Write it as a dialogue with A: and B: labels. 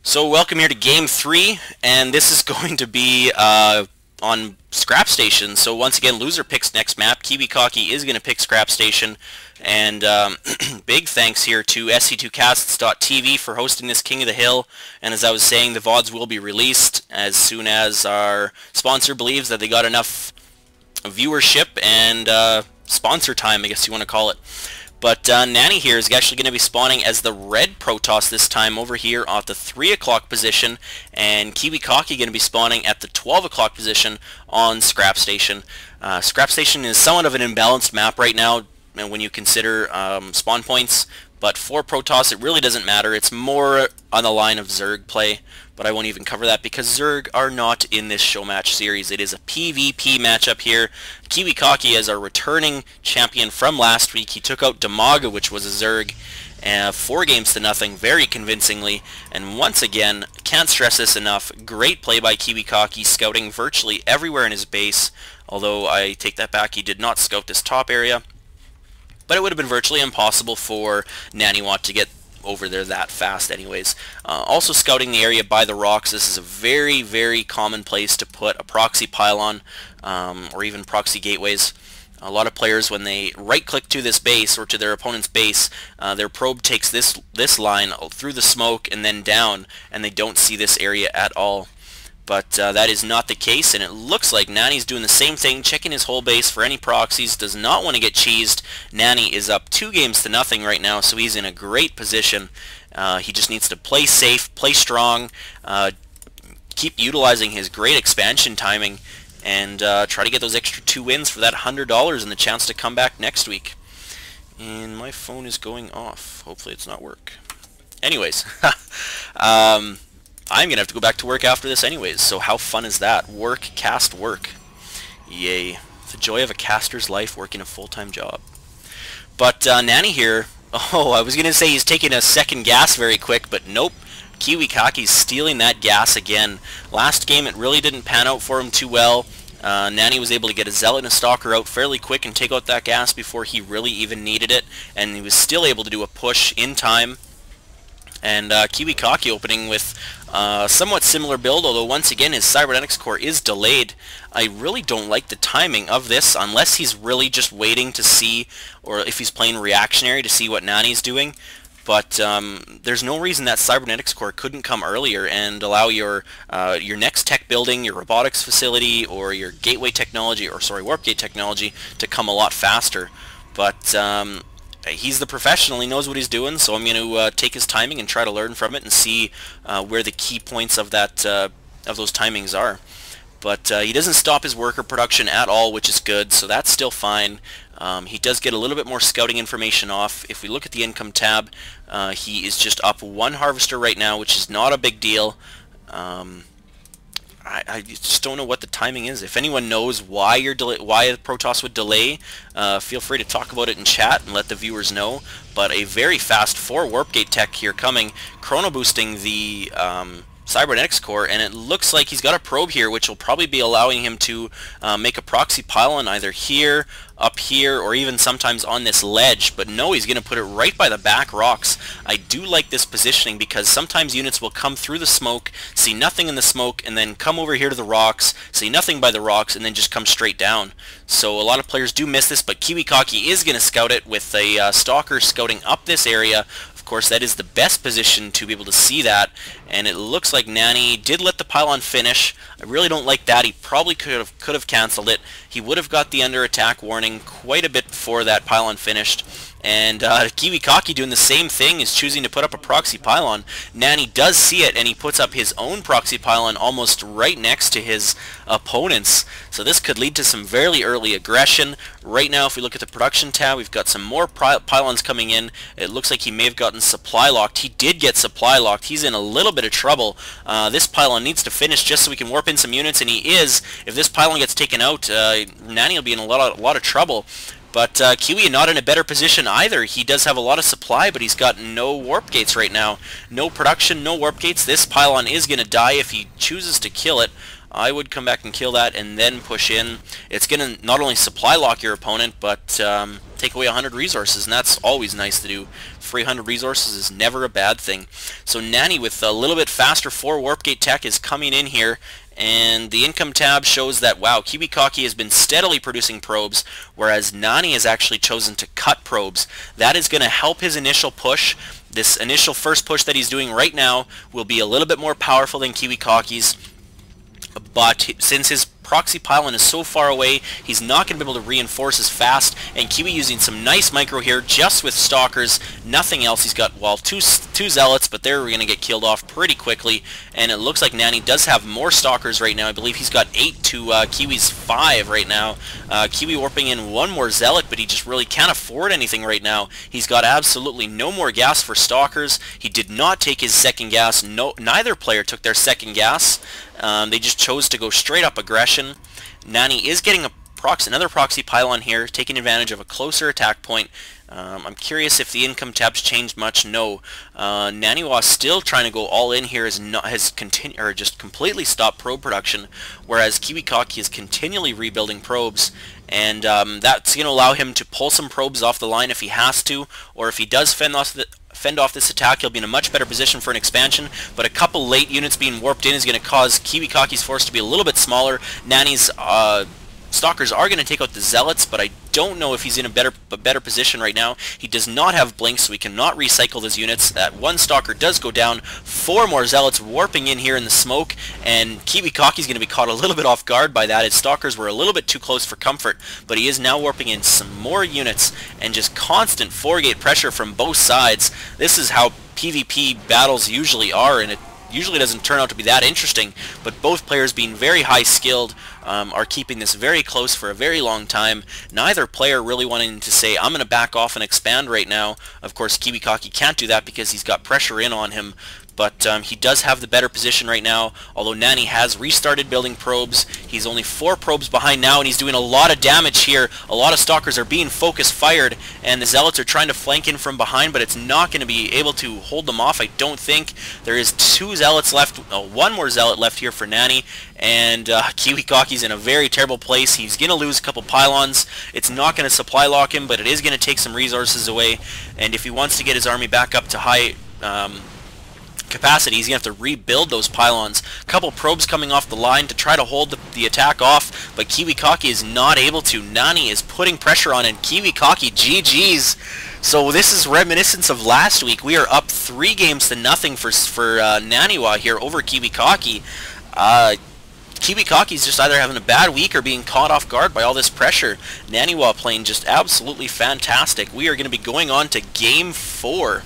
A: So welcome here to Game 3, and this is going to be on Scrap Station. So once again, loser picks next map. Kiwikaki is going to pick Scrap Station, and big thanks here to SC2casts.tv for hosting this King of the Hill. And as I was saying, the VODs will be released as soon as our sponsor believes that they got enough viewership and sponsor time, I guess you want to call it. But Nani here is actually going to be spawning as the red Protoss this time over here at the 3 o'clock position, and Kiwikaki going to be spawning at the 12 o'clock position on Scrap Station. Scrap Station is somewhat of an imbalanced map right now when you consider spawn points, but for Protoss it really doesn't matter. It's more on the line of Zerg play, but I won't even cover that because Zerg are not in this show match series. It is a PvP matchup here. Kiwikaki is our returning champion from last week. He took out Dimaga, which was a Zerg, 4-0 very convincingly. And once again, can't stress this enough, great play by Kiwikaki, scouting virtually everywhere in his base. Although I take that back, he did not scout this top area. But it would have been virtually impossible for Naniwa to get over there that fast anyways. Also scouting the area by the rocks. This is a very, very common place to put a proxy pylon or even proxy gateways. A lot of players, when they right-click to this base or to their opponent's base, their probe takes this line through the smoke and then down, and they don't see this area at all. But that is not the case, and it looks like Nani's doing the same thing, checking his whole base for any proxies, does not want to get cheesed. Nani is up 2-0 right now, so he's in a great position. He just needs to play safe, play strong, keep utilizing his great expansion timing, and try to get those extra 2 wins for that $100 and the chance to come back next week. And my phone is going off. Hopefully it's not work. Anyways, I'm going to have to go back to work after this anyways, so how fun is that? Work, cast, work. Yay. The joy of a caster's life working a full-time job. But Nani here, oh, I was going to say he's taking a second gas very quick, but nope. Kiwikaki's stealing that gas again. Last game it really didn't pan out for him too well. Nani was able to get a Zealot and a Stalker out fairly quick and take out that gas before he really even needed it, and he was still able to do a push in time. And Kiwikaki opening with somewhat similar build, although once again his cybernetics core is delayed. I really don't like the timing of this unless he's really just waiting to see, or if he's playing reactionary to see what Nani's doing. But there's no reason that cybernetics core couldn't come earlier and allow your next tech building, your robotics facility, or your gateway technology, or sorry, warp gate technology to come a lot faster. But he's the professional, he knows what he's doing, so I'm going to take his timing and try to learn from it and see where the key points of that of those timings are. But he doesn't stop his worker production at all, which is good, so that's still fine. He does get a little bit more scouting information off. If we look at the income tab, he is just up 1 harvester right now, which is not a big deal. I just don't know what the timing is. If anyone knows why why Protoss would delay, feel free to talk about it in chat and let the viewers know. But a very fast 4 warp gate tech here coming, chrono boosting the cybernetics core, and it looks like he's got a probe here, which will probably be allowing him to make a proxy pylon either here, up here, or even sometimes on this ledge. But no, he's going to put it right by the back rocks. I do like this positioning because sometimes units will come through the smoke, see nothing in the smoke, and then come over here to the rocks, see nothing by the rocks, and then just come straight down. So a lot of players do miss this, but Kiwikaki is going to scout it with a Stalker scouting up this area. Of course, that is the best position to be able to see that, and it looks like Nani did let the pylon finish. I really don't like that. He probably could have canceled it. He would have got the under attack warning quite a bit before that pylon finished. And Kiwikaki doing the same thing, is choosing to put up a proxy pylon. Nani does see it, and he puts up his own proxy pylon almost right next to his opponent's. So this could lead to some very early aggression. Right now, if we look at the production tab, we've got some more pylons coming in. It looks like he may have gotten supply locked. He did get supply locked. He's in a little bit of trouble. This pylon needs to finish just so we can warp in some units, and he is. If this pylon gets taken out, Nani will be in a lot of trouble. But Kiwi not in a better position either. He does have a lot of supply, but he's got no warp gates right now. No production, no warp gates. This pylon is going to die if he chooses to kill it. I would come back and kill that and then push in. It's going to not only supply lock your opponent, but take away 100 resources, and that's always nice to do. Free 100 resources is never a bad thing. So Nani, with a little bit faster 4 warp gate tech, is coming in here, and the income tab shows that, wow, Kiwikaki has been steadily producing probes, whereas Nani has actually chosen to cut probes. That is going to help his initial push. This initial first push that he's doing right now will be a little bit more powerful than Kiwikaki's, but since his proxy pylon is so far away, he's not going to be able to reinforce as fast, and Kiwi using some nice micro here just with stalkers, nothing else. He's got, well, two zealots, but they're going to get killed off pretty quickly, and it looks like Nani does have more stalkers right now. I believe he's got 8 to Kiwi's 5 right now. Kiwi warping in 1 more zealot, but he just really can't afford anything right now. He's got absolutely no more gas for stalkers. He did not take his second gas. Neither player took their second gas. They just chose to go straight up aggression. Nani is getting another proxy pylon here, taking advantage of a closer attack point. I'm curious if the income tabs changed much. No. Naniwa still trying to go all in here, has just completely stopped probe production, whereas Kiwikaki is continually rebuilding probes, and that's going to allow him to pull some probes off the line if he has to, or if he does fend off this attack, he'll be in a much better position for an expansion, but a couple late units being warped in is going to cause Kiwikaki's force to be a little bit smaller. Nani's stalkers are going to take out the zealots, but I don't know if he's in a better position right now. He does not have blinks, so he cannot recycle his units. That one stalker does go down. 4 more zealots warping in here in the smoke, and Kiwikaki's going to be caught a little bit off guard by that. His stalkers were a little bit too close for comfort, but he is now warping in some more units, and just constant 4-gate pressure from both sides. This is how PvP battles usually are, and it usually doesn't turn out to be that interesting, but both players, being very high skilled, are keeping this very close for a very long time. Neither player really wanting to say, I'm going to back off and expand right now. Of course, Kiwikaki can't do that because he's got pressure in on him, but he does have the better position right now, although Nani has restarted building probes. He's only 4 probes behind now, and he's doing a lot of damage here. A lot of stalkers are being focus fired, and the zealots are trying to flank in from behind, but it's not going to be able to hold them off, I don't think. There is 2 zealots left, 1 more zealot left here for Nani, and Kiwikaki's in a very terrible place. He's going to lose a couple pylons. It's not going to supply lock him, but it is going to take some resources away, and if he wants to get his army back up to high capacity, he's going to have to rebuild those pylons. A couple probes coming off the line to try to hold the attack off, but Kiwikaki is not able to. Nani is putting pressure on, and Kiwikaki, GG's. So this is reminiscent of last week. We are up 3 games to nothing for Naniwa here over Kiwikaki. Kiwikaki's just either having a bad week or being caught off guard by all this pressure. Naniwa playing just absolutely fantastic. We are going to be going on to Game 4.